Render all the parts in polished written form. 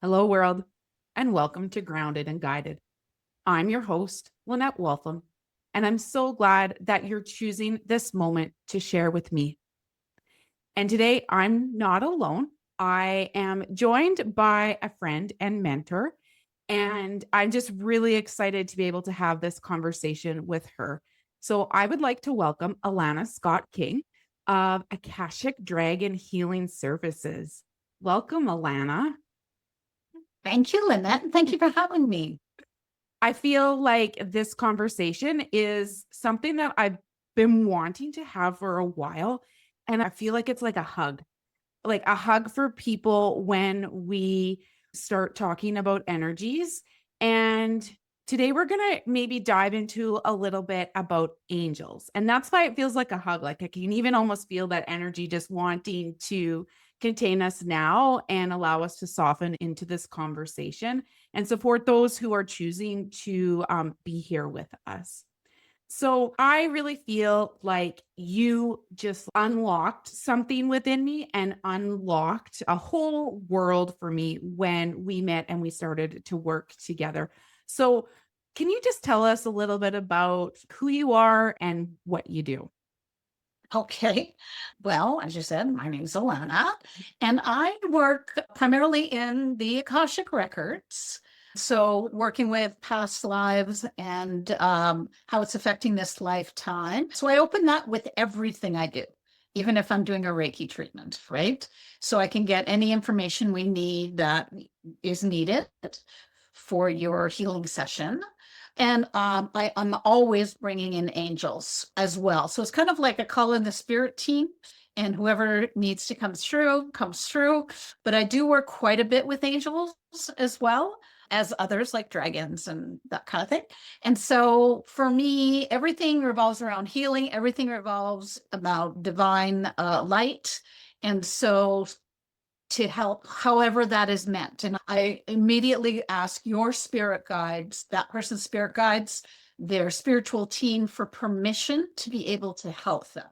Hello, world, and welcome to Grounded and Guided. I'm your host, Lynette, and I'm so glad that you're choosing this moment to share with me. And today I'm not alone. I am joined by a friend and mentor, and I'm just really excited to be able to have this conversation with her. So I would like to welcome Alanna Scott King of Akashic Dragon Healing Services. Welcome, Alanna. Thank you, Lynette. Thank you for having me. I feel like this conversation is something that I've been wanting to have for a while. And I feel like it's like a hug for people when we start talking about energies. And today we're going to maybe dive into a little bit about angels. And that's why it feels like a hug. Like I can even almost feel that energy just wanting to contain us now and allow us to soften into this conversation and support those who are choosing to be here with us. So I really feel like you just unlocked something within me and unlocked a whole world for me when we met and we started to work together. So can you just tell us a little bit about who you are and what you do? Okay. Well, as you said, my name is Alanna, and I work primarily in the Akashic Records. So, working with past lives and how it's affecting this lifetime. So, I open that with everything I do, even if I'm doing a Reiki treatment, right? So, I can get any information we need that is needed for your healing session. And I'm always bringing in angels as well. So it's kind of like a call in the spirit team, and whoever needs to come through, comes through. But I do work quite a bit with angels as well as others like dragons and that kind of thing. And so for me, everything revolves around healing, everything revolves about divine light. And so to help however that is meant. And I immediately ask your spirit guides, that person's spirit guides, their spiritual team for permission to be able to help them.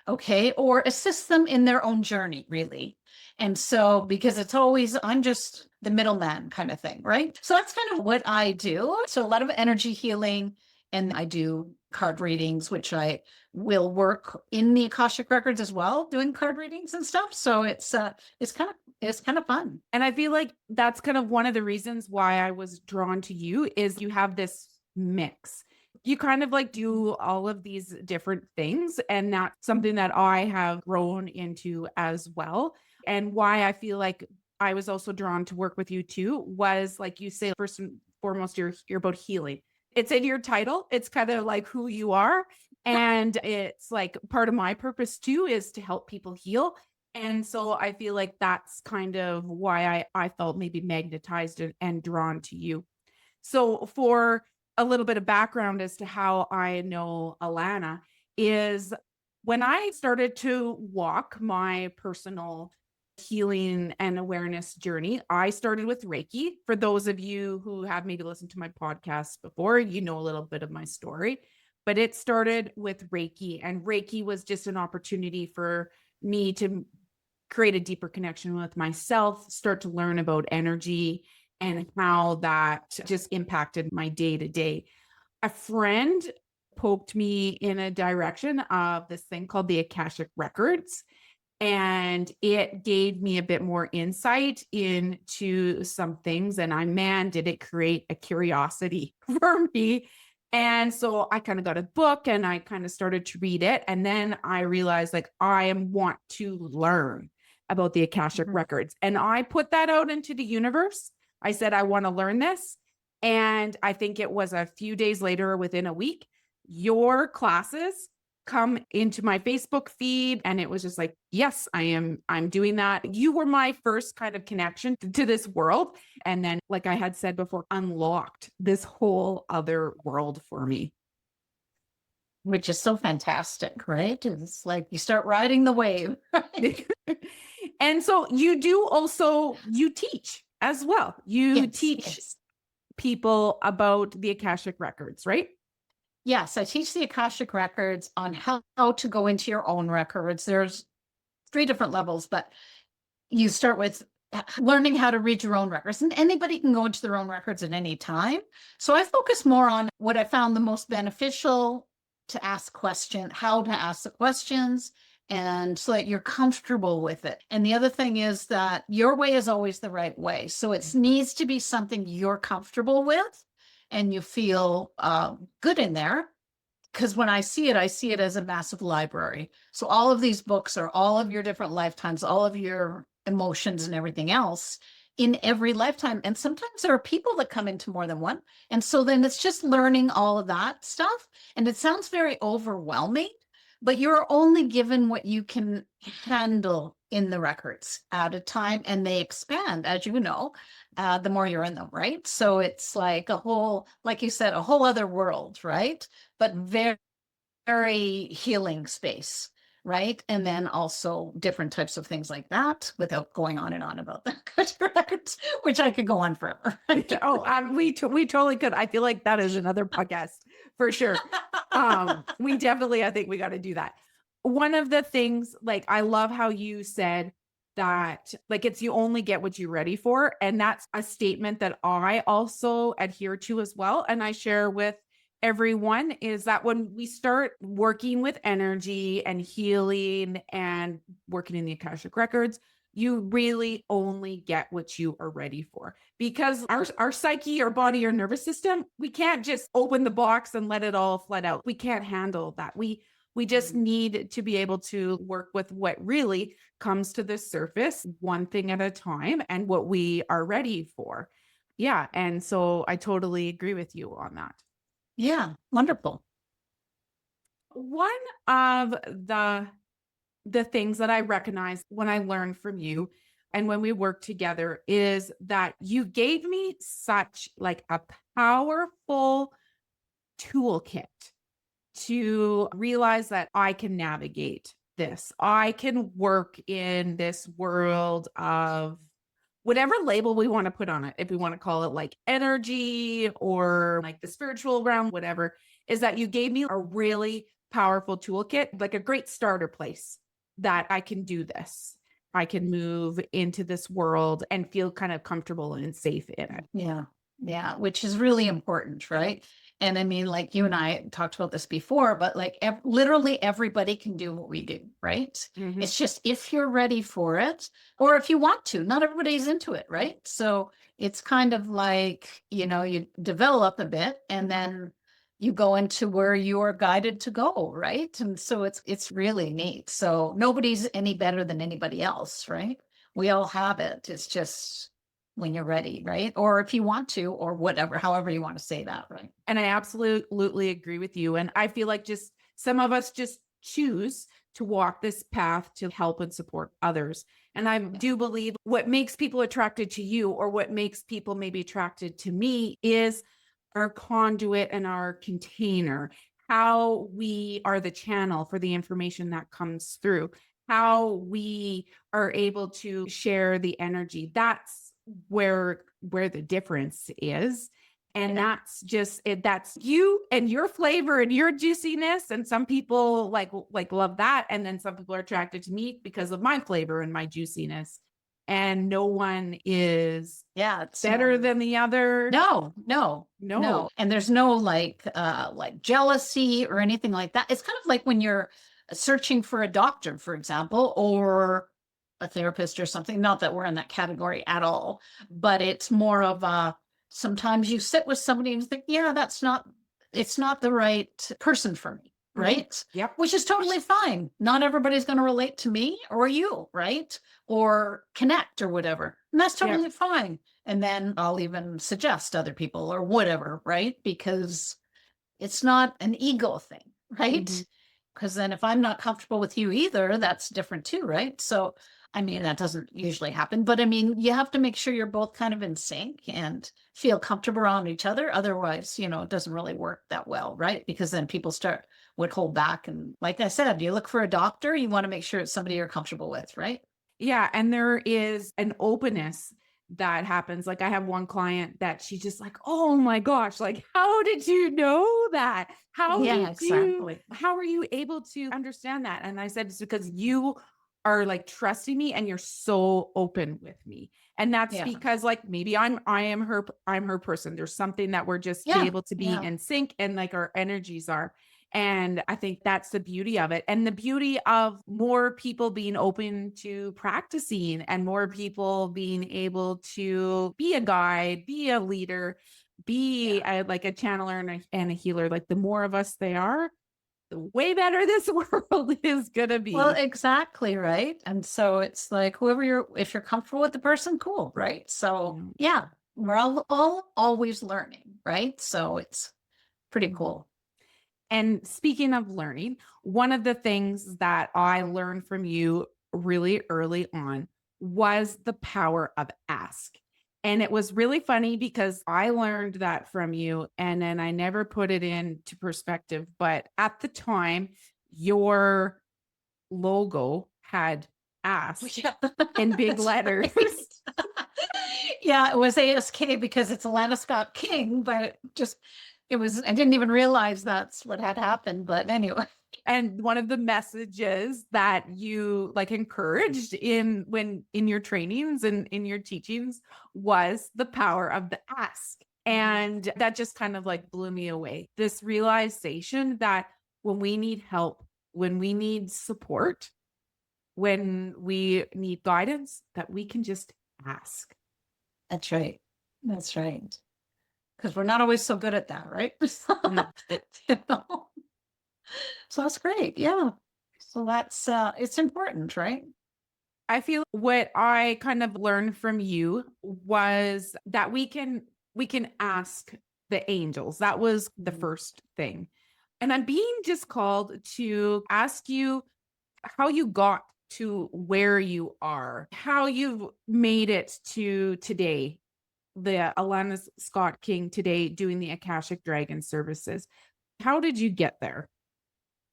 Okay. Or assist them in their own journey, really. And so, because it's always, I'm just the middleman kind of thing, right? So that's kind of what I do. So a lot of energy healing, and I do card readings, which I will work in the Akashic Records as well, doing card readings and stuff. So it's kind of fun. And I feel like that's kind of one of the reasons why I was drawn to you is you have this mix. You kind of like do all of these different things. And that's something that I have grown into as well. And why I feel like I was also drawn to work with you too was like you say, first and foremost, you're about healing. It's in your title. It's kind of like who you are. And it's like part of my purpose too is to help people heal. And so I feel like that's kind of why I felt maybe magnetized and drawn to you. So for a little bit of background as to how I know Alanna is when I started to walk my personal healing and awareness journey, I started with Reiki. For those of you who have maybe listened to my podcast before, you know a little bit of my story, but it started with Reiki, and Reiki was just an opportunity for me to create a deeper connection with myself, start to learn about energy and how that just impacted my day to day. A friend poked me in a direction of this thing called the Akashic Records. And it gave me a bit more insight into some things. And man, did it create a curiosity for me. And so I kind of got a book and I kind of started to read it. And then I realized like want to learn about the Akashic Records. And I put that out into the universe. I said, I want to learn this. And I think it was a few days later, within a week, your classes come into my Facebook feed. And it was just like, yes, I'm doing that. You were my first kind of connection to this world. And then, like I had said before, unlocked this whole other world for me. Which is so fantastic, right? It's like you start riding the wave. And so you teach as well. You teach Yes. people about the Akashic Records, right? Yes, I teach the Akashic Records on how to go into your own records. There's 3 different levels, but you start with learning how to read your own records. And anybody can go into their own records at any time. So I focus more on what I found the most beneficial to ask question, how to ask the questions, and so that you're comfortable with it. And the other thing is that your way is always the right way. So it needs to be something you're comfortable with and you feel good in there. Because when I see it as a massive library. So all of these books are all of your different lifetimes, all of your emotions and everything else in every lifetime. And sometimes there are people that come into more than one. And so then it's just learning all of that stuff. And it sounds very overwhelming, but you're only given what you can handle in the records at a time. And they expand, as you know, the more you're in them, right? So it's like a whole, like you said, a whole other world, right? But very, very healing space, right? And then also different types of things like that without going on and on about that, which I could go on forever. Oh, we totally could. I feel like that is another podcast for sure. We definitely, I think we got to do that. One of the things, like, I love how you said that, like, it's you only get what you're ready for. And that's a statement that I also adhere to as well. And I share with everyone is that when we start working with energy and healing and working in the Akashic records, you really only get what you are ready for because our psyche, our body, our nervous system, we can't just open the box and let it all flood out. We can't handle that. We just need to be able to work with what really comes to the surface, one thing at a time, and what we are ready for. Yeah. And so I totally agree with you on that. Yeah, wonderful. One of the things that I recognize when I learned from you and when we worked together is that you gave me such like a powerful toolkit to realize that I can navigate this. I can work in this world of whatever label we want to put on it. If we want to call it like energy or like the spiritual realm, whatever, is that you gave me a really powerful toolkit, like a great starter place that I can do this. I can move into this world and feel kind of comfortable and safe in it. Yeah. Yeah. Which is really important, right? And I mean, like you and I talked about this before, but like literally everybody can do what we do, right? Mhm. It's just if you're ready for it or if you want to, not everybody's into it, right? So it's kind of like, you develop a bit and then you go into where you are guided to go, right? And so it's really neat. So nobody's any better than anybody else, right? We all have it. It's just when you're ready, right? Or if you want to, or whatever, however you want to say that, right? And I absolutely agree with you. And I feel like just some of us just choose to walk this path to help and support others. And I do believe what makes people attracted to you or what makes people maybe attracted to me is our conduit and our container, how we are the channel for the information that comes through, how we are able to share the energy. That's where the difference is. And that's just it. That's you and your flavor and your juiciness. And some people like love that. And then some people are attracted to me because of my flavor and my juiciness. And no one is It's better than the other. No. And there's no like jealousy or anything like that. It's kind of like when you're searching for a doctor, for example, or a therapist or something. Not that we're in that category at all, but it's more of sometimes you sit with somebody and think, yeah, it's not the right person for me. Right. Yep. Which is totally fine. Not everybody's going to relate to me or you. Right. Or connect or whatever. And that's totally fine. And then I'll even suggest other people or whatever. Right. Because it's not an ego thing. Right. Because then if I'm not comfortable with you either, that's different too. Right. So I mean, that doesn't usually happen, but I mean, you have to make sure you're both kind of in sync and feel comfortable around each other. Otherwise, it doesn't really work that well, right? Because then people would hold back. And like I said, you look for a doctor, you want to make sure it's somebody you're comfortable with, right? Yeah. And there is an openness that happens. Like I have one client that she's just like, oh my gosh, like, how did you know that? How are you able to understand that? And I said, it's because you are like trusting me and you're so open with me. And that's Yeah. because like maybe I'm her person. There's something that we're just be Yeah. able to be Yeah. in sync and like our energies are. And I think that's the beauty of it. And the beauty of more people being open to practicing and more people being able to be a guide, be a leader, be like a channeler and a healer. Like the more of us they are, the way better this world is going to Well, be. exactly, right? And so it's like if you're comfortable with the person, cool, right? So Yeah. yeah, we're all always learning, right? So it's pretty Mhm. cool. And speaking of learning, one of the things that I learned from you really early on was the power of ask. And it was really funny because I learned that from you and then I never put it into perspective. But at the time, your logo had ask Yeah, in big that's letters. right. Yeah, it was ASK because it's Alanna Scott King, but just I didn't even realize that's what had happened. But anyway. And one of the messages that you like encouraged in your trainings and in your teachings was the power of the ask. And that just kind of like blew me away. This realization that when we need help, when we need support, when we need guidance, that we can just ask. That's right. That's right. Because we're not always so good at that, right? No. You know? So that's great. Yeah. So that's it's important, right? I feel what I kind of learned from you was that we can ask the angels. That was the Mhm. first thing. And I'm being just called to ask you how you got to where you are, how you've made it to today, the Alanna Scott King today doing the Akashic Dragon services. How did you get there?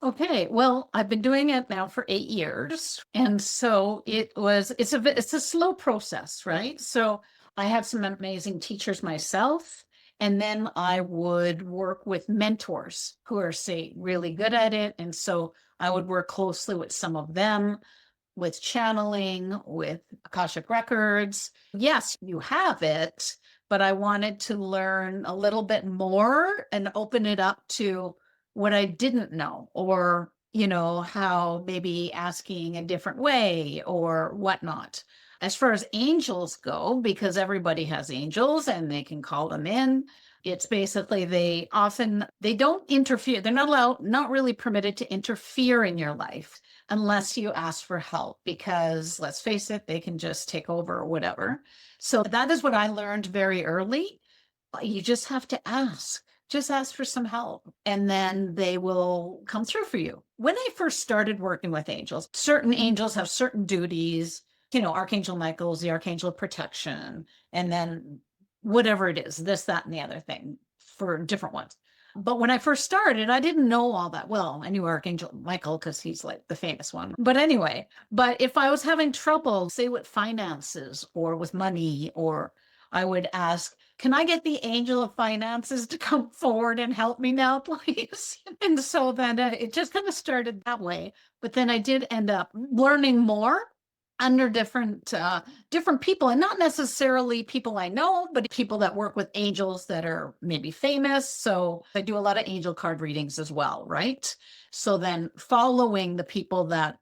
Okay. Well, I've been doing it now for 8 years. And so it's a slow process, right? So I have some amazing teachers myself. And then I would work with mentors who are, say, really good at it. And so I would work closely with some of them with channeling, with Akashic Records. Yes, you have it, but I wanted to learn a little bit more and open it up to what I didn't know, or, how maybe asking a different way or whatnot. As far as angels go, because everybody has angels and they can call them in, it's basically they don't interfere. They're not allowed, not really permitted to interfere in your life unless you ask for help, because let's face it, they can just take over or whatever. So that is what I learned very early. You just have to ask. Just ask for some help and then they will come through for you. When I first started working with angels, certain angels have certain duties. Archangel Michael's the archangel of protection, and then whatever it is, this, that, and the other thing for different ones. But when I first started, I didn't know all that well. I knew Archangel Michael because he's like the famous one. But anyway, if I was having trouble, say with finances or with money, or I would ask, can I get the angel of finances to come forward and help me now, please? And so then it just kind of started that way. But then I did end up learning more under different people, and not necessarily people I know, but people that work with angels that are maybe famous. So I do a lot of angel card readings as well, right? So then following the people that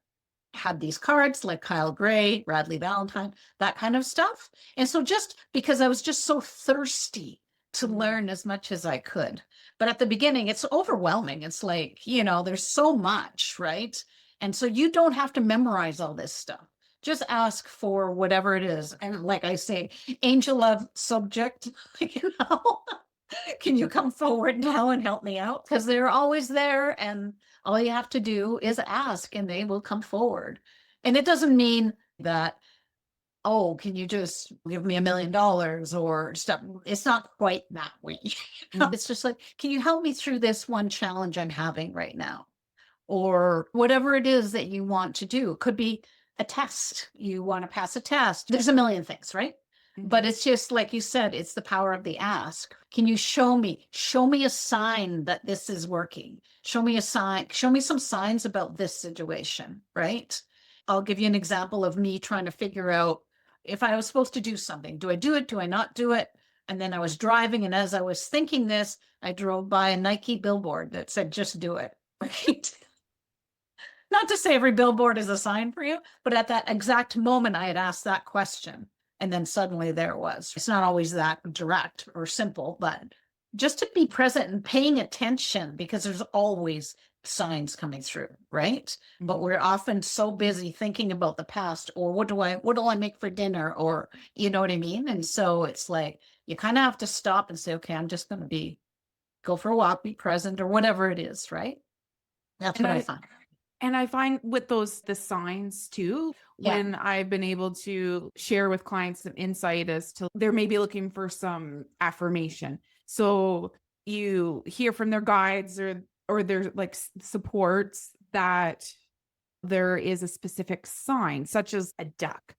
had these cards, like Kyle Gray, Bradley Valentine, that kind of stuff. And so just because I was just so thirsty to learn as much as I could. But at the beginning, it's overwhelming. It's like, there's so much, right? And so you don't have to memorize all this stuff. Just ask for whatever it is. And like I say, angel of subject, you know, can you come forward now and help me out? Because they're always there. And all you have to do is ask and they will come forward. And it doesn't mean that, oh, can you just give me $1 million or stuff? It's not quite that way. Mhm. It's just like, can you help me through this one challenge I'm having right now? Or whatever it is that you want to do. It could be a test. You want to pass a test. There's a million things, right? But it's just like you said, it's the power of the ask. Can you show me a sign that this is working? Show me a sign, show me some signs about this situation, right? I'll give you an example of me trying to figure out if I was supposed to do something. Do I do it? Do I not do it? And then I was driving, and as I was thinking this, I drove by a Nike billboard that said, just do it. Right? Not to say every billboard is a sign for you, but at that exact moment, I had asked that question. And then suddenly there it was. It's not always that direct or simple, but just to be present and paying attention, because there's always signs coming through, right? But we're often so busy thinking about the past, or what do I make for dinner, or you know what I mean? And so it's like you kind of have to stop and say, okay, I'm just going to go for a walk, be present, or whatever it is, right? That's And what I I find. and I find with the signs too, Yeah. when I've been able to share with clients some insight as to they're maybe looking for some affirmation. So you hear from their guides or their like supports that there is a specific sign, such as a duck,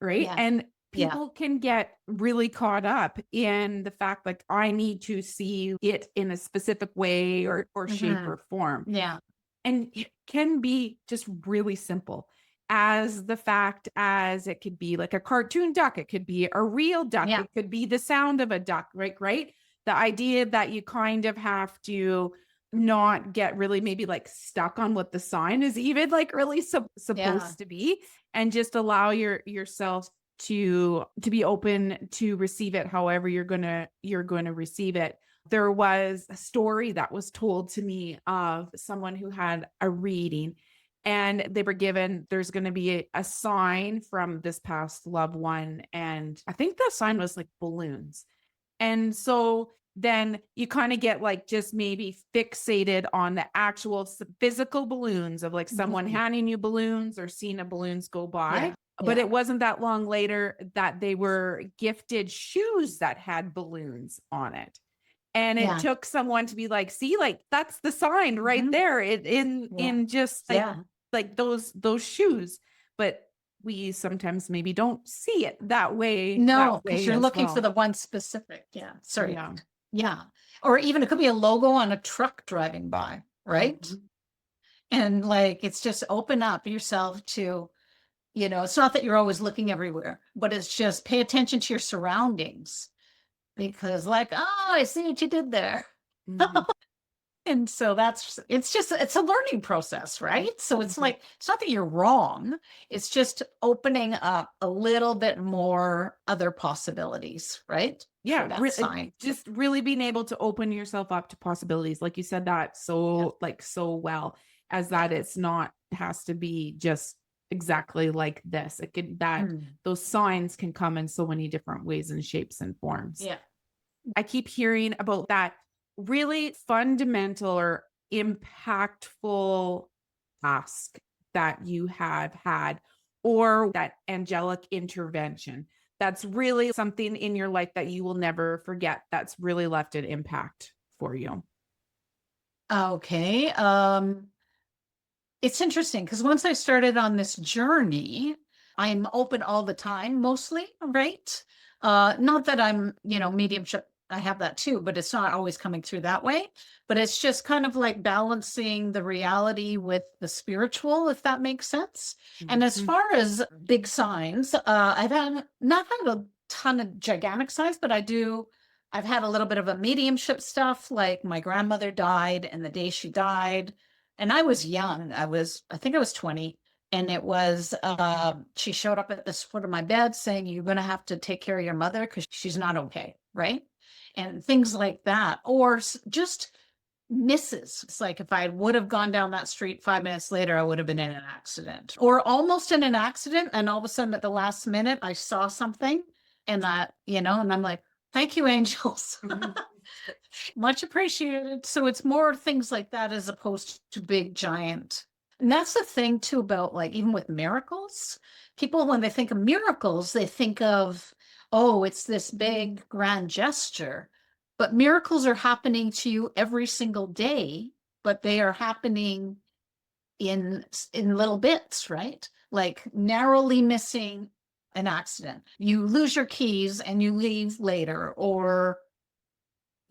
right? Yeah. And Yeah. people can get really caught up in the fact like I need to see it in a specific way or shape Mhm. or form. Yeah. And it can be just really simple as the fact as it could be like a cartoon duck, it could be a real duck, Yeah. it could be the sound of a duck, right? The idea that you kind of have to not get really maybe like stuck on what the sign is even like really Yeah. supposed to be, and just allow yourself to be open to receive it however you're going to receive it. There was a story that was told to me of someone who had a reading, and they were given there's going to be a sign from this past loved one, and I think the sign was like balloons. And so then you kind of get like just maybe fixated on the actual physical balloons of like someone Mhm. handing you balloons or seeing a balloons go by. Yeah. But Yeah. it wasn't that long later that they were gifted shoes that had balloons on it. And it Yeah. took someone to be like, see, like that's the sign right Mhm. there in Yeah. in just Yeah. like those shoes. But we sometimes maybe don't see it No, that because way you're as looking for well. the one specific. Yeah. Sorry. Yeah. Yeah. Or even it could be a logo on a truck driving by, right? Mhm. And like it's just open up yourself to, it's not that you're always looking everywhere, but it's just pay attention to your surroundings, because like, oh, I see what you did there. Mhm. And so it's a learning process, right? So it's Mhm. like, it's not that you're wrong. It's just opening up a little bit more other possibilities, right? For Yeah, that sign. just really being able to open yourself up to possibilities. Like you said that Yeah. so well, as Yeah. that it's not has to be just exactly like this. It could that Mm. those signs can come in so many different ways and shapes and forms. Yeah. I keep hearing about that really fundamental or impactful task that you have had, or that angelic intervention. That's really something in your life that you will never forget. That's really left an impact for you. Okay. It's interesting because once I started on this journey, I'm open all the time, mostly, right? Not that I'm, mediumship, I have that too, but it's not always coming through that way. But it's just kind of like balancing the reality with the spiritual, if that makes sense. And as Mhm. far as big signs, I've not had a ton of gigantic signs, but I've had a little bit of a mediumship stuff. Like my grandmother died, and the day she died, and I was young. I think I was 20. And it was, she showed up at the foot of my bed saying, you're going to have to take care of your mother because she's not okay. Right. And things like that. Or just misses. It's like if I would have gone down that street 5 minutes later, I would have been in an accident or almost in an accident. And all of a sudden at the last minute, I saw something and and I'm like, thank you, angels. Mhm. Much appreciated. So it's more things like that as opposed to big giant. And that's the thing too about like even with miracles, people when they think of miracles, they think of, oh, it's this big grand gesture. But miracles are happening to you every single day, but they are happening in little bits, right? Like narrowly missing an accident. You lose your keys and you leave later, or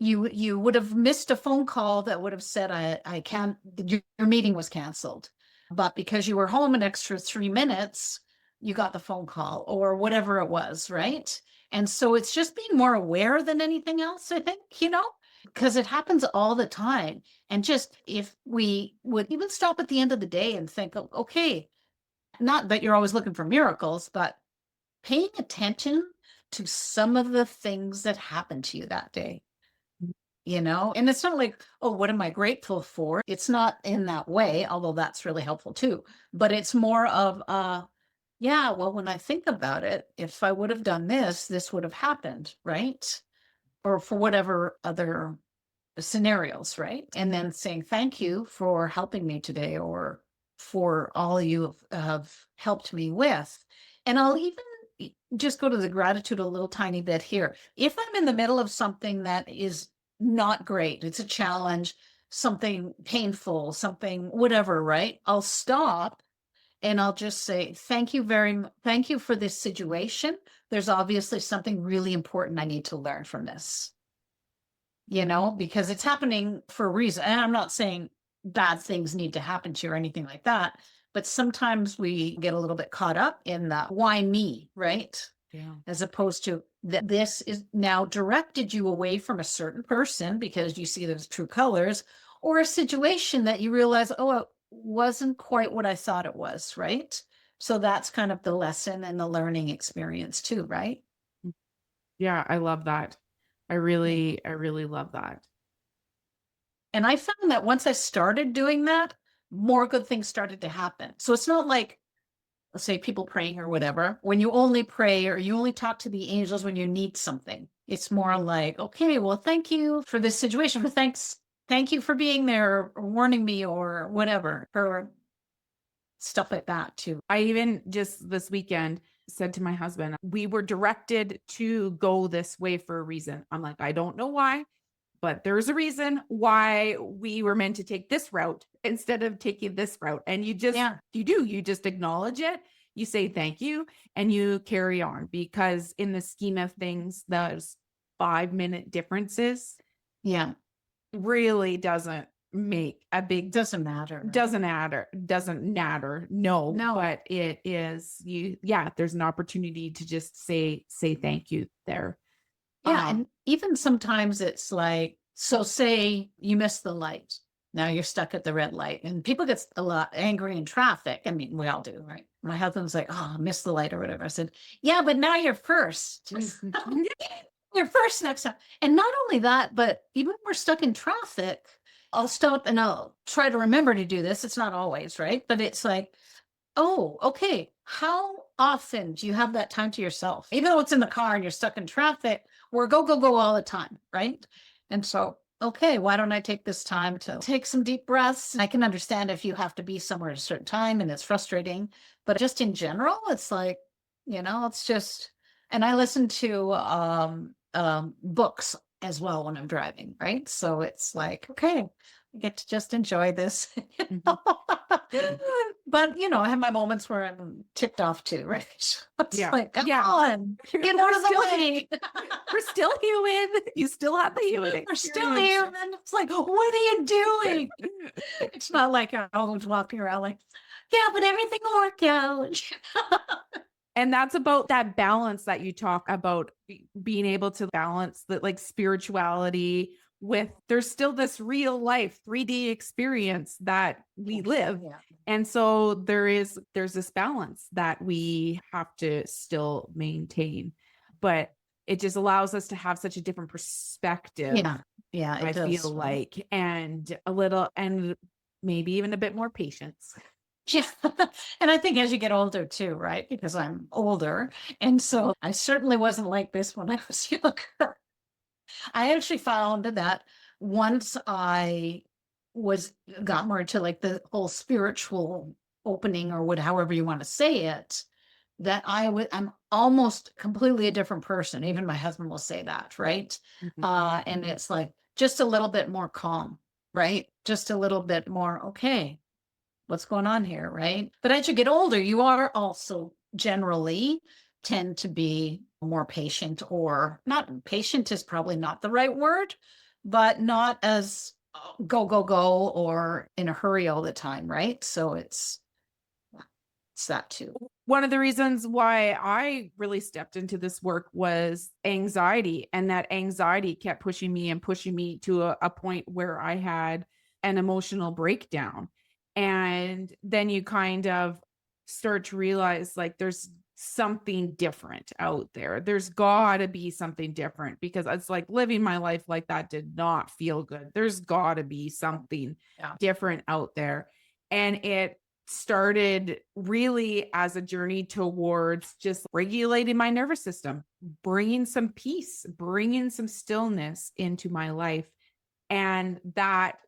you would have missed a phone call that would have said, I can't, your meeting was canceled. But because you were home an extra 3 minutes, you got the phone call or whatever it was, right? And so it's just being more aware than anything else, I think, because it happens all the time. And just if we would even stop at the end of the day and think, okay, not that you're always looking for miracles, but paying attention to some of the things that happened to you that day, and it's not like, oh, what am I grateful for? It's not in that way, although that's really helpful too. But it's more of, yeah, well, when I think about it, if I would have done this, this would have happened, right? Or for whatever other scenarios, right? And then saying thank you for helping me today, or for all you have helped me with. And I'll even just go to the gratitude a little tiny bit here. If I'm in the middle of something that is not great, it's a challenge, something painful, something whatever, right? I'll stop and I'll just say, thank you for this situation. There's obviously something really important I need to learn from this, because it's happening for a reason. And I'm not saying bad things need to happen to you or anything like that, but sometimes we get a little bit caught up in the why me, right? Yeah. As opposed to that this is now directed you away from a certain person because you see those true colors, or a situation that you realize, oh, it wasn't quite what I thought it was, right? So that's kind of the lesson and the learning experience too, right? Yeah, I love that. I really love that. And I found that once I started doing that, more good things started to happen. So it's not like, let's say, people praying or whatever, when you only pray or you only talk to the angels when you need something. It's more like, okay, well, thank you for this situation. Thank you for being there or warning me or whatever, for stuff like that too. I even just this weekend said to my husband, we were directed to go this way for a reason. I'm like, I don't know why, but there's a reason why we were meant to take this route instead of taking this route. And you just acknowledge it. You say thank you and you carry on, because in the scheme of things, those 5-minute differences Yeah. really doesn't make a big Doesn't matter. Right? doesn't matter. No, but it is there's an opportunity to just say thank you there. Yeah. And even sometimes it's like, so say you miss the light. Now you're stuck at the red light, and people get a lot angry in traffic. I mean, we all do, right? My husband's like, oh, I missed the light or whatever. I said, yeah, but now you're first. You're first next time. And not only that, but even when we're stuck in traffic, I'll stop and I'll try to remember to do this. It's not always, right? But it's like, oh, okay. How often do you have that time to yourself? Even though it's in the car and you're stuck in traffic, we're go, go, go all the time, right? And so, okay, why don't I take this time to take some deep breaths? I can understand if you have to be somewhere at a certain time and it's frustrating, but just in general, it's like, it's just, and I listen to books as well when I'm driving, right? So it's like, okay, I get to just enjoy this. But I have my moments where I'm ticked off too, right? It's like, come on, get out of the way. We're still human. You still have the human. We're still human. It's like, what are you doing? It's not like I'm always walking around like, yeah, but everything will work out. And that's about that balance that you talk about, being able to balance the like spirituality with, there's still this real life 3D experience that we live. Yeah. And so there's this balance that we have to still maintain, but it just allows us to have such a different perspective. Yeah. I feel like, and maybe even a bit more patience. Yeah. And I think as you get older too, right? Because I'm older. And so I certainly wasn't like this when I was younger. I actually found that once I got more into like the whole spiritual opening or however you want to say it, that I'm almost completely a different person. Even my husband will say that, right? And it's like just a little bit more calm, right? Just a little bit more, okay, what's going on here, right? But as you get older, you are also generally tend to be more patient, or not patient is probably not the right word, but not as go, go, go, or in a hurry all the time, right? So it's that too. One of the reasons why I really stepped into this work was anxiety, and that anxiety kept pushing me and pushing me to a point where I had an emotional breakdown. And then you kind of start to realize like there's something different out there. There's got to be something different, because it's like living my life like that did not feel good. There's got to be something different out there. And it started really as a journey towards just regulating my nervous system, bringing some peace, bringing some stillness into my life. And that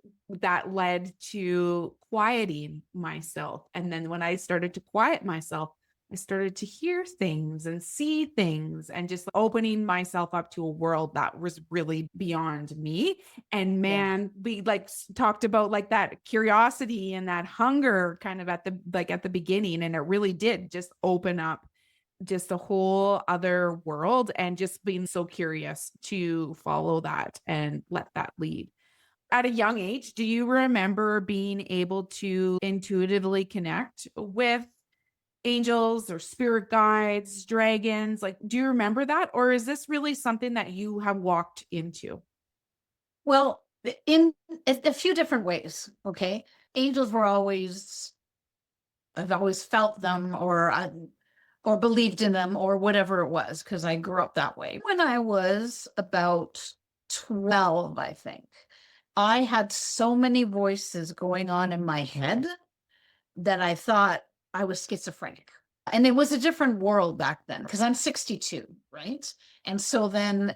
led to quieting myself. And then when I started to quiet myself, I started to hear things and see things, and just opening myself up to a world that was really beyond me. And man, we like talked about like that curiosity and that hunger kind of at the beginning. And it really did just open up just a whole other world, and just being so curious to follow that and let that lead. At a young age, do you remember being able to intuitively connect with angels or spirit guides, dragons? Like, do you remember that? Or is this really something that you have walked into? Well, in a few different ways. Okay. Angels were always, I've always felt them, or believed in them, or whatever it was, because I grew up that way. When I was about 12, I think, I had so many voices going on in my head that I thought I was schizophrenic. And it was a different world back then, because I'm 62, right? And so then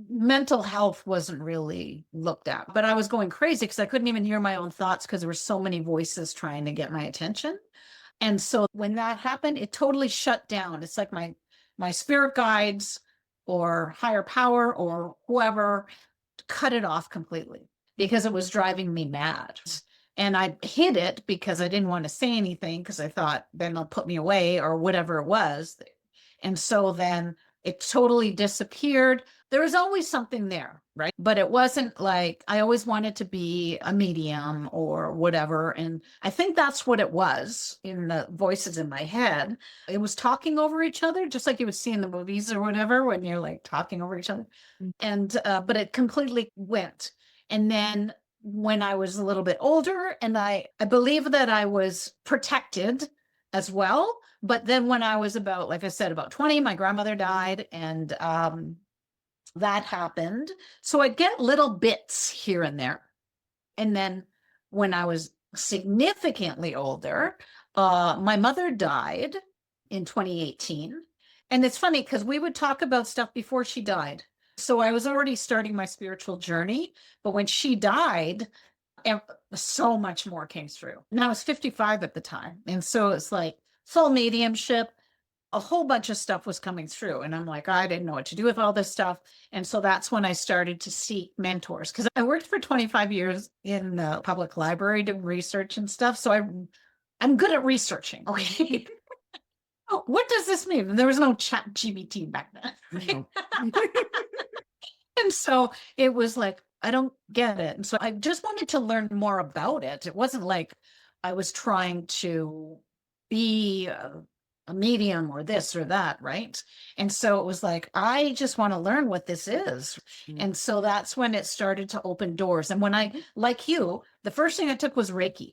mental health wasn't really looked at, but I was going crazy because I couldn't even hear my own thoughts because there were so many voices trying to get my attention. And so when that happened, it totally shut down. It's like my spirit guides or higher power or whoever cut it off completely, because it was driving me mad. And I hid it because I didn't want to say anything, because I thought then they'll put me away or whatever it was. And so then it totally disappeared. There was always something there, right? But it wasn't like I always wanted to be a medium or whatever. And I think that's what it was in the voices in my head. It was talking over each other, just like you would see in the movies or whatever, when you're like talking over each other. And, but it completely went. And then when I was a little bit older, and I believe that I was protected as well. But then when I was about, like I said, about 20, my grandmother died, and that happened. So I'd get little bits here and there. And then when I was significantly older, my mother died in 2018. And it's funny because we would talk about stuff before she died. So I was already starting my spiritual journey. But when she died, so much more came through. And I was 55 at the time. And so it's like full mediumship, a whole bunch of stuff was coming through. And I'm like, I didn't know what to do with all this stuff. And so that's when I started to seek mentors, because I worked for 25 years in the public library doing research and stuff. So I'm good at researching. Okay. Oh, what does this mean? There was no chat GBT back then. Right? And so it was like, I don't get it. And so I just wanted to learn more about it. It wasn't like I was trying to be a medium or this or that, right? And so it was like, I just want to learn what this is. And so that's when it started to open doors. And when I, like you, the first thing I took was Reiki.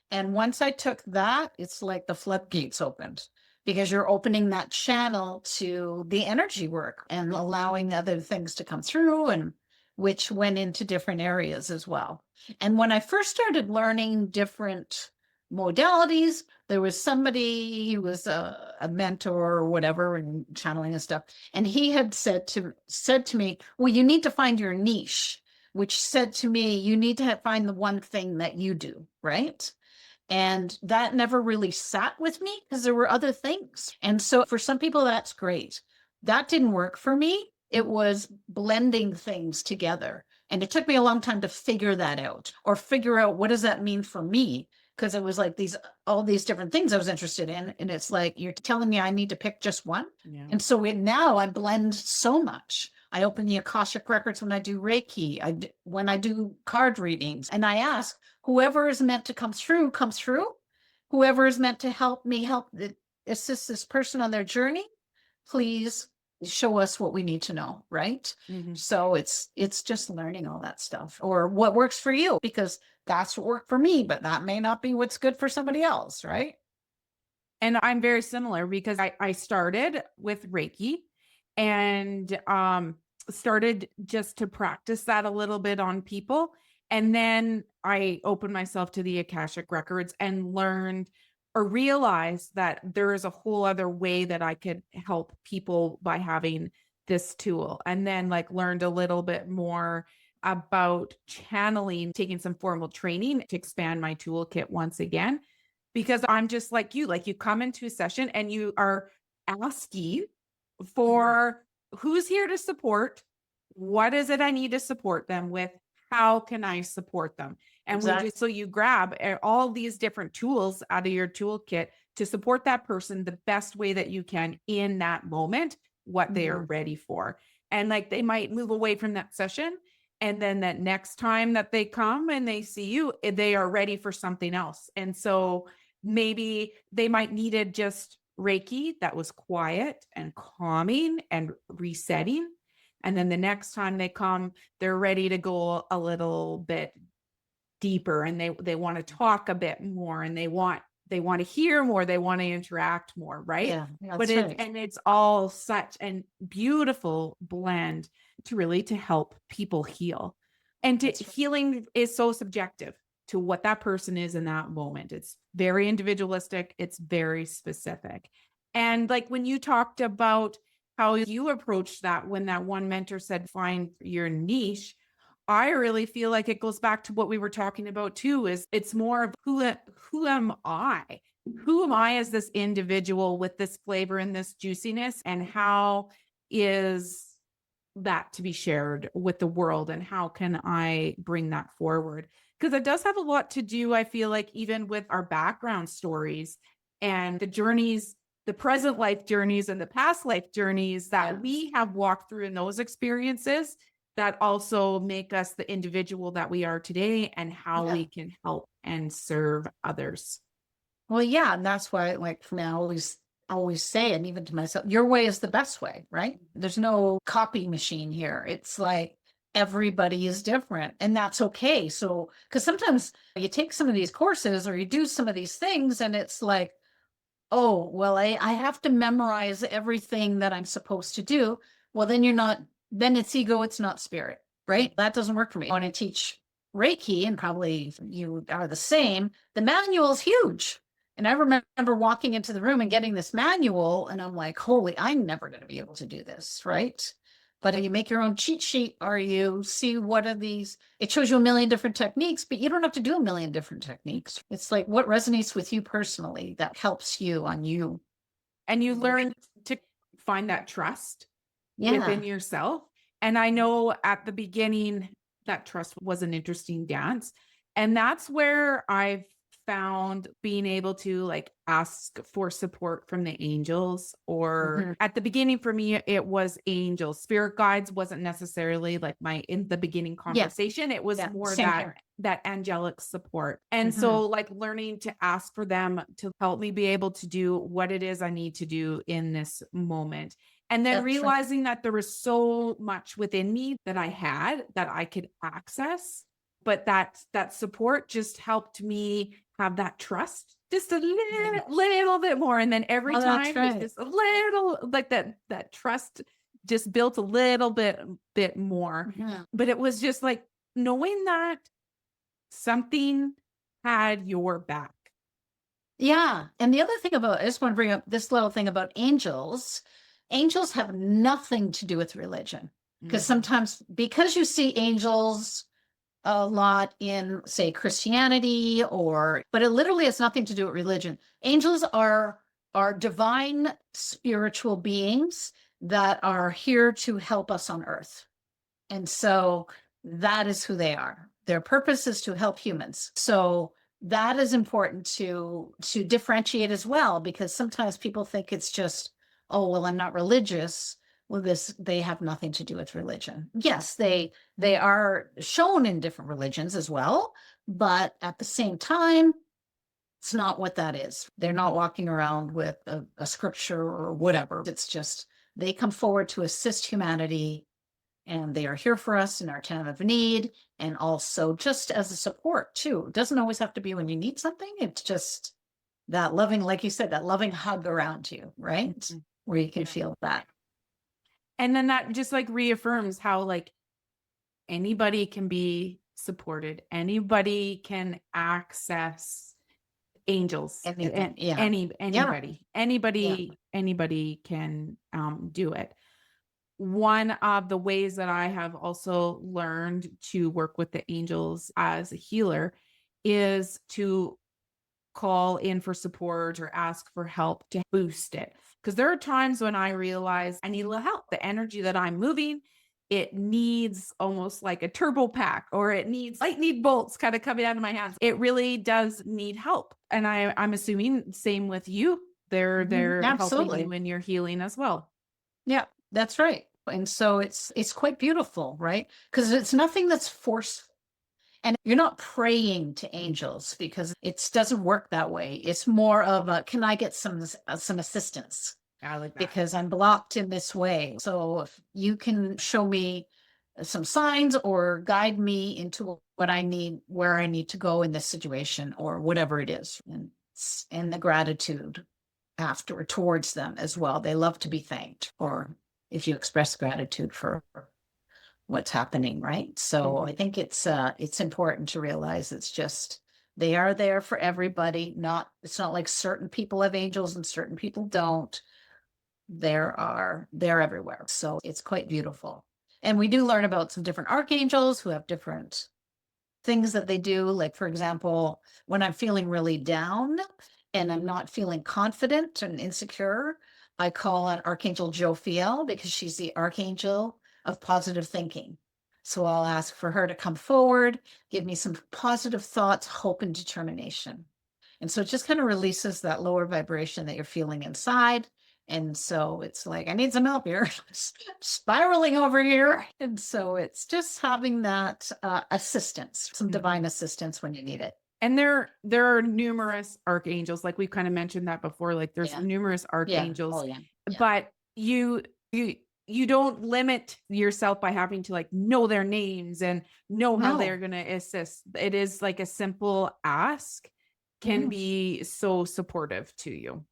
And once I took that, it's like the floodgates opened, because you're opening that channel to the energy work and allowing other things to come through, and which went into different areas as well. And when I first started learning different modalities, there was somebody who was a mentor or whatever, and channeling and stuff. And he had said to me, well, you need to find your niche, which said to me, you need to find the one thing that you do, right? And that never really sat with me because there were other things. And so for some people, that's great. That didn't work for me. It was blending things together. And it took me a long time to figure that out, or figure out what does that mean for me? Because it was like all these different things I was interested in. And it's like, you're telling me I need to pick just one. Yeah. And so now I blend so much. I open the Akashic records when I do Reiki, when I do card readings, and I ask whoever is meant to come through, comes through. Whoever is meant to help me assist this person on their journey, please show us what we need to know, right? Mhm. So it's just learning all that stuff, or what works for you, because that's what worked for me, but that may not be what's good for somebody else, right? And I'm very similar because I started with Reiki and started just to practice that a little bit on people. And then I opened myself to the Akashic records and learned or realized that there is a whole other way that I could help people by having this tool. And then like learned a little bit more about channeling, taking some formal training to expand my toolkit once again, because I'm just like you come into a session and you are asking for who's here to support, what is it I need to support them with, how can I support them? And we Exactly. just, so you grab all these different tools out of your toolkit to support that person the best way that you can in that moment, what they are ready for. And like they might move away from that session, and then that next time that they come and they see you, they are ready for something else. And so maybe they might needed just Reiki that was quiet and calming and resetting. And then the next time they come, they're ready to go a little bit deeper, and they want to talk a bit more, and they want to hear more, they want to interact more, right? Yeah, But that's right. it's all such a beautiful blend to help people heal. And That's right. healing is so subjective to what that person is in that moment. It's very individualistic, it's very specific. And like when you talked about how you approached that, when that one mentor said find your niche, I really feel like it goes back to what we were talking about too, is it's more of who am I? Who am I as this individual with this flavor and this juiciness, and how is that to be shared with the world, and how can I bring that forward? Because it does have a lot to do, I feel like, even with our background stories and the journeys, the present life journeys and the past life journeys that we have walked through in those experiences that also make us the individual that we are today, and how we can help and serve others. Well, yeah, and that's why, like, for me, I always say, and even to myself, your way is the best way, right? There's no copy machine here. It's like everybody is different, and that's okay. So, because sometimes you take some of these courses or you do some of these things, and it's like, oh, well, I have to memorize everything that I'm supposed to do. Well, then then it's ego, it's not spirit, right? That doesn't work for me. When I teach Reiki, and probably you are the same, the manual is huge. And I remember walking into the room and getting this manual, and I'm like, holy, I'm never going to be able to do this, right? But you make your own cheat sheet, or you see what are these, it shows you a million different techniques, but you don't have to do a million different techniques. It's like what resonates with you personally that helps you on you. And you learn to find that trust Yeah. within yourself. And I know at the beginning that trust was an interesting dance. And that's where I've found being able to like ask for support from the angels, or at the beginning for me it was angels. Spirit guides wasn't necessarily like my in the beginning conversation. It was more same that here. that angelic support. And so like learning to ask for them to help me be able to do what it is I need to do in this moment. And then That's right. realizing that there was so much within me that I had that I could access, but that support just helped me have that trust just a little bit more. And then every Oh, that's time it's right. just a little like that trust just built a little bit more. Yeah. But it was just like knowing that something had your back. Yeah. And the other thing about, I just want to bring up this little thing about angels. Angels have nothing to do with religion. Because sometimes, because you see angels a lot in, say, Christianity, but it literally has nothing to do with religion. Angels are divine spiritual beings that are here to help us on earth. And so that is who they are. Their purpose is to help humans. So that is important to differentiate as well, because sometimes people think it's just, oh, well, I'm not religious. well, they have nothing to do with religion. Yes, they are shown in different religions as well, but at the same time, it's not what that is. They're not walking around with a scripture or whatever. It's just they come forward to assist humanity, and they are here for us in our time of need, and also just as a support too. It doesn't always have to be when you need something. It's just that loving, like you said, that loving hug around you, right? Mhm. Where you can feel that. And then that just like reaffirms how like anybody can be supported, anybody can access angels, Anything. Yeah. Yeah. anybody can do it. One of the ways that I have also learned to work with the angels as a healer is to call in for support or ask for help to boost it. Because there are times when I realize I need a little help. The energy that I'm moving, it needs almost like a turbo pack, or it needs lightning bolts kind of coming out of my hands. It really does need help. And I'm assuming same with you. They're helping Absolutely. you in your healing as well. Yeah, that's right. And so it's quite beautiful, right? Because it's nothing that's forced. And you're not praying to angels because it doesn't work that way. It's more of a, can I get some assistance? I like that. Because I'm blocked in this way. So if you can show me some signs or guide me into what I need, where I need to go in this situation or whatever it is. And the gratitude after towards them as well. They love to be thanked, or if you express gratitude for what's happening, right? So I think it's important to realize it's just they are there for everybody. It's not like certain people have angels and certain people don't. They're everywhere. So it's quite beautiful. And we do learn about some different archangels who have different things that they do. Like, for example, when I'm feeling really down and I'm not feeling confident and insecure, I call on Archangel Jophiel because she's the archangel of positive thinking. So I'll ask for her to come forward, give me some positive thoughts, hope, and determination. And so it just kind of releases that lower vibration that you're feeling inside. And so it's like, I need some help here, spiraling over here. And so it's just having that assistance, some divine assistance when you need it. And there are numerous archangels, like we've kind of mentioned that before. Like there's numerous archangels, Oh, yeah. but you don't limit yourself by having to like know their names and know how they're going to assist. It is like a simple ask can be so supportive to you.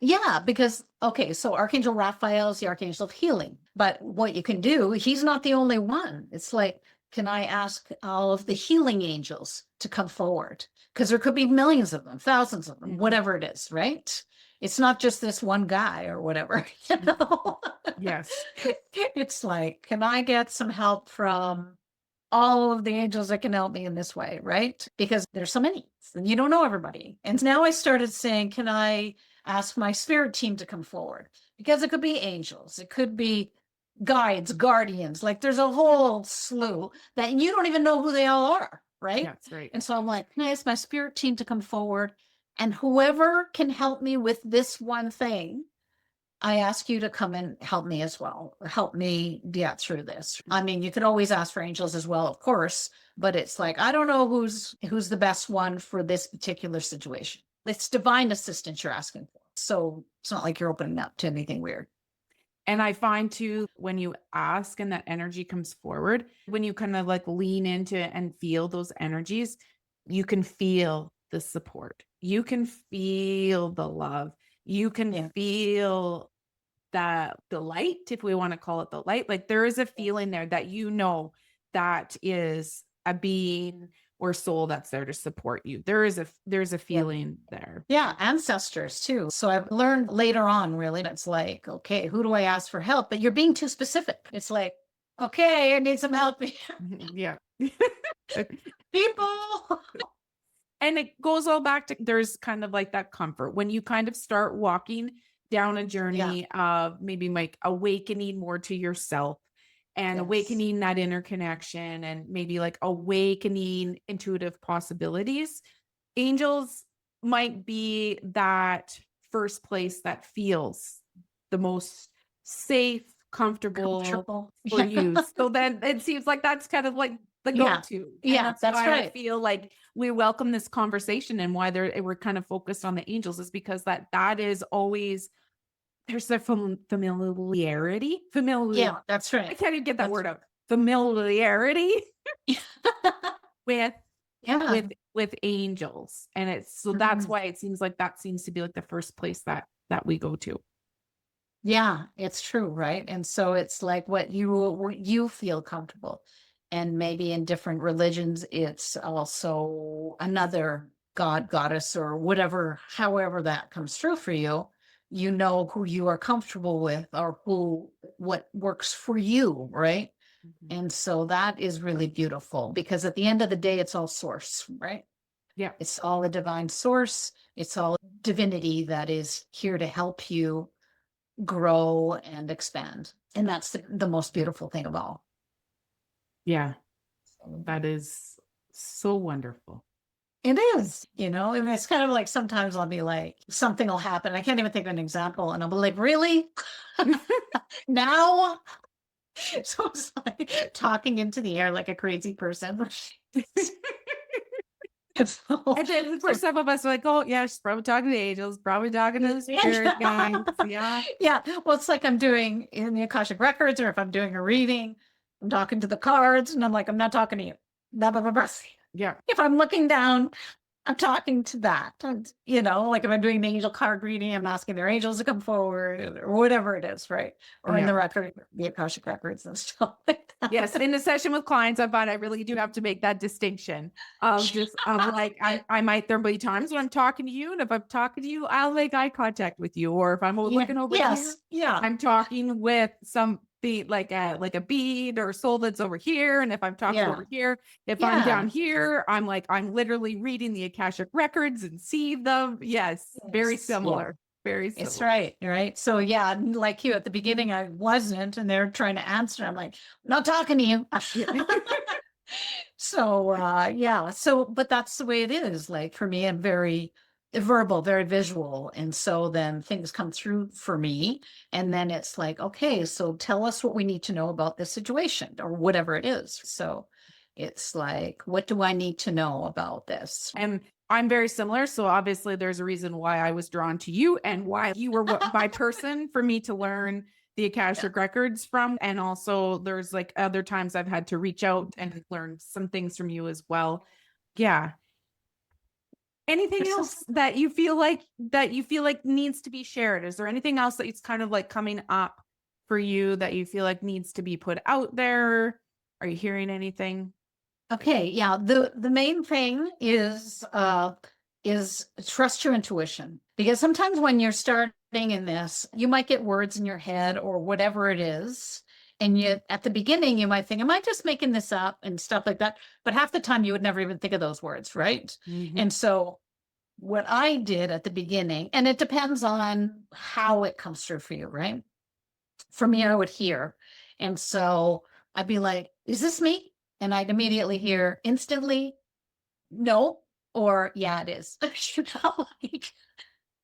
Yeah, because, okay, so Archangel Raphael is the Archangel of healing. But what you can do, he's not the only one. It's like, can I ask all of the healing angels to come forward? Because there could be millions of them, thousands of them, whatever it is, right? It's not just this one guy or whatever, you know? Yes. It's like, can I get some help from all of the angels that can help me in this way, right? Because there's so many and you don't know everybody. And now I started saying, can I ask my spirit team to come forward? Because it could be angels, it could be guides, guardians, like there's a whole slew that you don't even know who they all are, right? That's right. And so I'm like, can I ask my spirit team to come forward? And whoever can help me with this one thing, I ask you to come and help me as well. Help me get through this. I mean, you could always ask for angels as well, of course, but it's like, I don't know who's the best one for this particular situation. It's divine assistance you're asking for. So it's not like you're opening up to anything weird. And I find too, when you ask and that energy comes forward, when you kind of like lean into it and feel those energies, you can feel the support. You can feel the love. You can feel that the light, if we want to call it the light. Like there is a feeling there that you know that is a being or soul that's there to support you. There's a feeling there. Yeah, ancestors too. So I've learned later on, really, it's like, okay, who do I ask for help? But you're being too specific. It's like, okay, I need some help here. Yeah. People. And it goes all back to there's kind of like that comfort when you kind of start walking down a journey of maybe like awakening more to yourself and awakening that inner connection and maybe like awakening intuitive possibilities. Angels might be that first place that feels the most safe, comfortable comfortable. for you. So then it seems like that's kind of like the Yeah. go-to. And Yeah, that's that's why I right. feel like we welcome this conversation, and why we're kind of focused on the angels is because that is always, there's a familiarity. Yeah, that's I right. can't even get that That's word out. Familiarity with yeah. with angels. And it's so that's Mhm. why it seems like that seems to be like the first place that we go to. Yeah, it's true, right? And so it's like what you feel comfortable. And maybe in different religions, it's also another god, goddess, or whatever, however that comes through for you. You know who you are comfortable with, or what works for you, right? Mhm. And so that is really beautiful, because at the end of the day, it's all source, right? Yeah. It's all a divine source. It's all divinity that is here to help you grow and expand. And that's the most beautiful thing of all. Yeah. That is so wonderful. It is, and it's kind of like sometimes I'll be like, something will happen. I can't even think of an example. And I'll be like, really? Now? So it's like talking into the air like a crazy person. So, And then for some of us, we're like, oh yeah, she's probably talking to angels, probably talking to the spirit guides. Yeah. yeah. Well, it's like I'm doing in the Akashic Records, or if I'm doing a reading, I'm talking to the cards, and I'm like, I'm not talking to you. Blah, blah, blah, blah. Yeah. If I'm looking down, I'm talking to that. And, like if I'm doing the angel card reading, I'm asking their angels to come forward, or whatever it is, right? Or in Yeah. the record, the Akashic Records and stuff like that. Yes. In a session with clients, I find I really do have to make that distinction of just like I might, there'll be times when I'm talking to you, and if I'm talking to you, I'll make eye contact with you. Or if I'm Yeah. looking over here, Yes. Yeah. I'm talking with some bead, like a bead or soul that's over here. And if I'm talking Yeah. over here, if I'm Yeah. down here, I'm literally reading the Akashic records and see them. Yes, very Yes. Yeah. similar. Very It's similar. right. Right. So yeah, like you at the beginning, I wasn't, and they're trying to answer. I'm like, not talking to you. Yeah. So yeah. So but that's the way it is. Like for me, I'm very verbal, very visual. And so then things come through for me. And then it's like, okay, so tell us what we need to know about this situation, or whatever it is. So it's like, what do I need to know about this? And I'm very similar. So obviously there's a reason why I was drawn to you, and why you were my person for me to learn the Akashic records from. And also there's like other times I've had to reach out and learn some things from you as well. Yeah. Anything It's else just that you feel like needs to be shared? Is there anything else that it's kind of like coming up for you that you feel like needs to be put out there? Are you hearing anything? okay. Yeah. The main thing is trust your intuition, because sometimes when you're starting in this, you might get words in your head or whatever it is. And yet at the beginning, you might think, am I just making this up and stuff like that? But half the time you would never even think of those words, right? Mhm. And so what I did at the beginning, and it depends on how it comes through for you, right? For me, I would hear. And so I'd be like, is this me? And I'd immediately hear instantly, no, or yeah, it is. Like,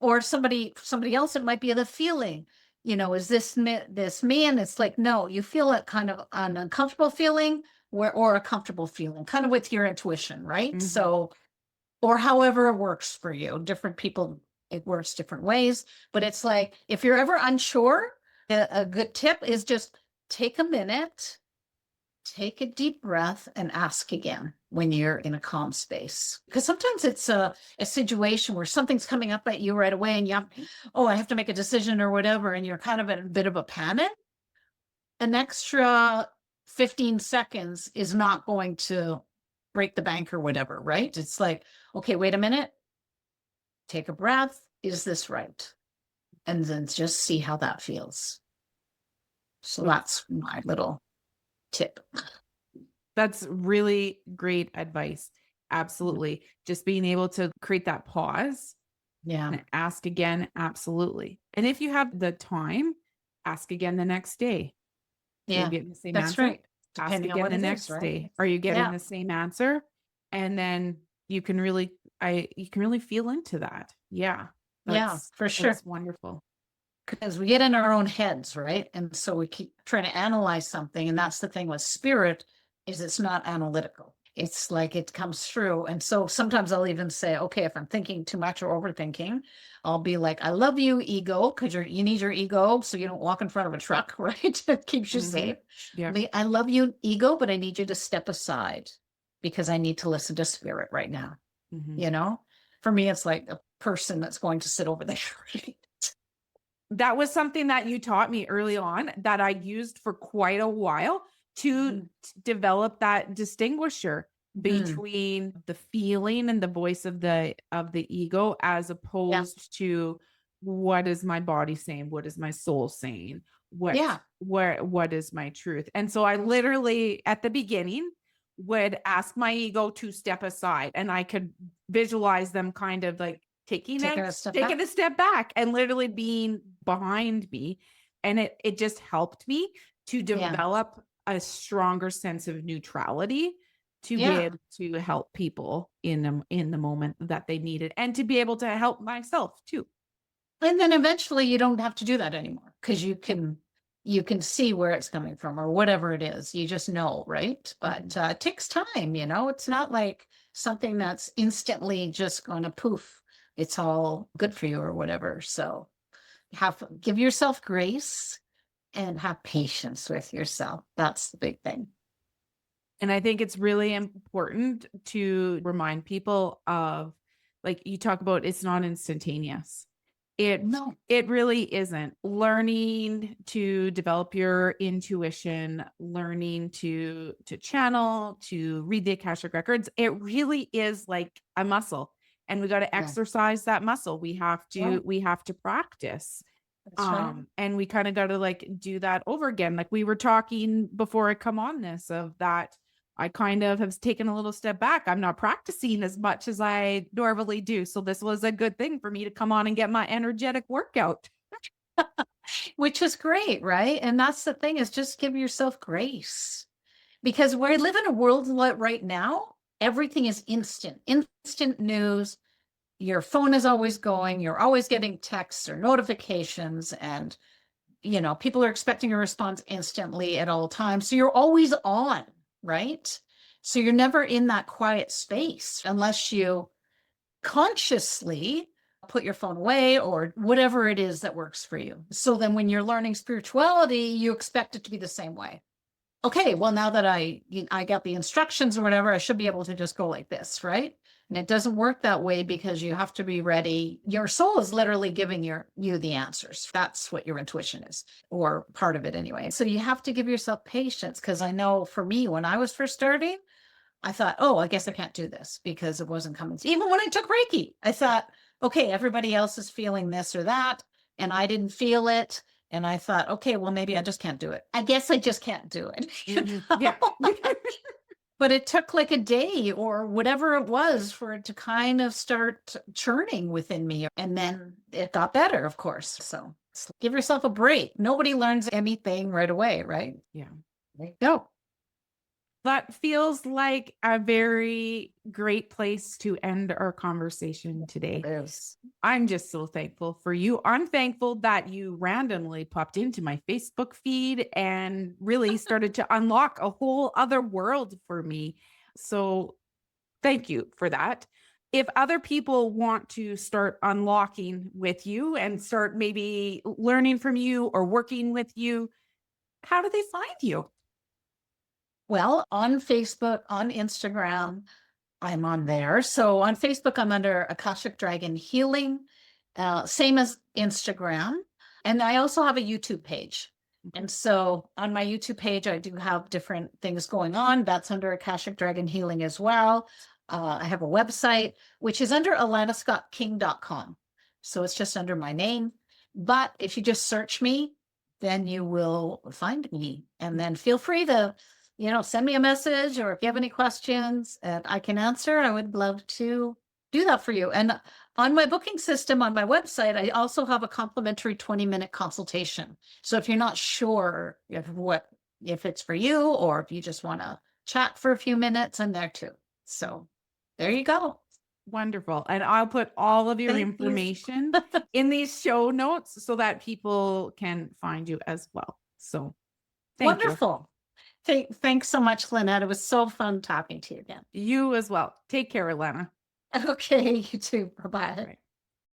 or somebody else, it might be the feeling, is this me? And it's like, no, you feel it kind of an uncomfortable feeling, or a comfortable feeling, kind of with your intuition, right? Mhm. So, or however it works for you. Different people, it works different ways. But it's like, if you're ever unsure, a good tip is just take a minute, take a deep breath, and ask again when you're in a calm space. Because sometimes it's a situation where something's coming up at you right away, and I have to make a decision or whatever, and you're kind of in a bit of a panic. An extra 15 seconds is not going to break the bank or whatever, right? It's like, okay, wait a minute, take a breath. Is this right? And then just see how that feels. So that's my little tip. That's really great advice. Absolutely. Just being able to create that pause Yeah. and ask again. Absolutely. And if you have the time, ask again the next day. Are you Yeah. getting the same That's answer? right. Ask Depending on again what the it is, next right? day. Are you getting Yeah. the same answer? And then you can really, you can really feel into that. Yeah. Yeah, for sure. That's wonderful. because we get in our own heads, right? And so we keep trying to analyze something. And that's the thing with spirit, is it's not analytical. It's like it comes through. And so sometimes I'll even say, okay, if I'm thinking too much or overthinking, I'll be like, I love you, ego, because you need your ego so you don't walk in front of a truck, right? It keeps you safe. Yeah. I love you, ego, but I need you to step aside because I need to listen to spirit right now. You know, for me, it's like a person that's going to sit over there. That was something that you taught me early on that I used for quite a while to develop that distinguisher between the feeling and the voice of the ego, as opposed to what is my body saying, what is my soul saying, what is my truth. And so I literally at the beginning would ask my ego to step aside, and I could visualize them kind of like taking a step back and literally being behind me. And it just helped me to develop a stronger sense of neutrality to be able to help people in the moment that they needed, and to be able to help myself too. And then eventually you don't have to do that anymore because you can see where it's coming from or whatever it is. You just know, right? But it takes time, you know. It's not like something that's instantly just going to poof. It's all good for you or whatever. So give yourself grace and have patience with yourself. That's the big thing. And I think it's really important to remind people of, like you talk about, it's not instantaneous. It really isn't. Learning to develop your intuition, learning to channel, to read the Akashic records, it really is like a muscle, and we got to exercise that muscle. We have to practice. And we kind of got to like do that over again. Like we were talking before I come on this, of that I kind of have taken a little step back. I'm not practicing as much as I normally do. So this was a good thing for me to come on and get my energetic workout. Which is great, right? And that's the thing, is just give yourself grace. Because we live in a world right now, everything is instant news. Your phone is always going, you're always getting texts or notifications, and you know, people are expecting a response instantly at all times. So you're always on, right? So you're never in that quiet space unless you consciously put your phone away or whatever it is that works for you. So then when you're learning spirituality, you expect it to be the same way. Okay, well, now that I got the instructions or whatever, I should be able to just go like this, right? And it doesn't work that way, because you have to be ready. Your soul is literally giving you the answers. That's what your intuition is, or part of it anyway. So you have to give yourself patience, because I know for me, when I was first starting, I thought, oh, I guess I can't do this because it wasn't coming. Even when I took Reiki, I thought, okay, everybody else is feeling this or that, and I didn't feel it. And I thought, okay, well, maybe I just can't do it. I guess I just can't do it. Yeah. But it took like a day or whatever it was for it to kind of start churning within me. And then it got better, of course. So give yourself a break. Nobody learns anything right away, right? Yeah. There you go. That feels like a very great place to end our conversation today. It is. I'm just so thankful for you. I'm thankful that you randomly popped into my Facebook feed and really started to unlock a whole other world for me. So thank you for that. If other people want to start unlocking with you and start maybe learning from you or working with you, how do they find you? Well, on Facebook, on Instagram, I'm on there. So on Facebook, I'm under Akashic Dragon Healing, same as Instagram. And I also have a YouTube page. And so on my YouTube page, I do have different things going on. That's under Akashic Dragon Healing as well. I have a website, which is under alannascottking.com. So it's just under my name. But if you just search me, then you will find me. And then feel free to send me a message, or if you have any questions and I can answer, I would love to do that for you. And on my booking system on my website, I also have a complimentary 20-minute consultation. So if you're not sure if it's for you, or if you just want to chat for a few minutes, I'm there too. So there you go. Wonderful. And I'll put all of your Thank you. information in these show notes so that people can find you as well. So thank you. Wonderful. Thanks so much, Lynette. It was so fun talking to you again. You as well. Take care, Alanna. Okay, you too. Bye-bye. Right.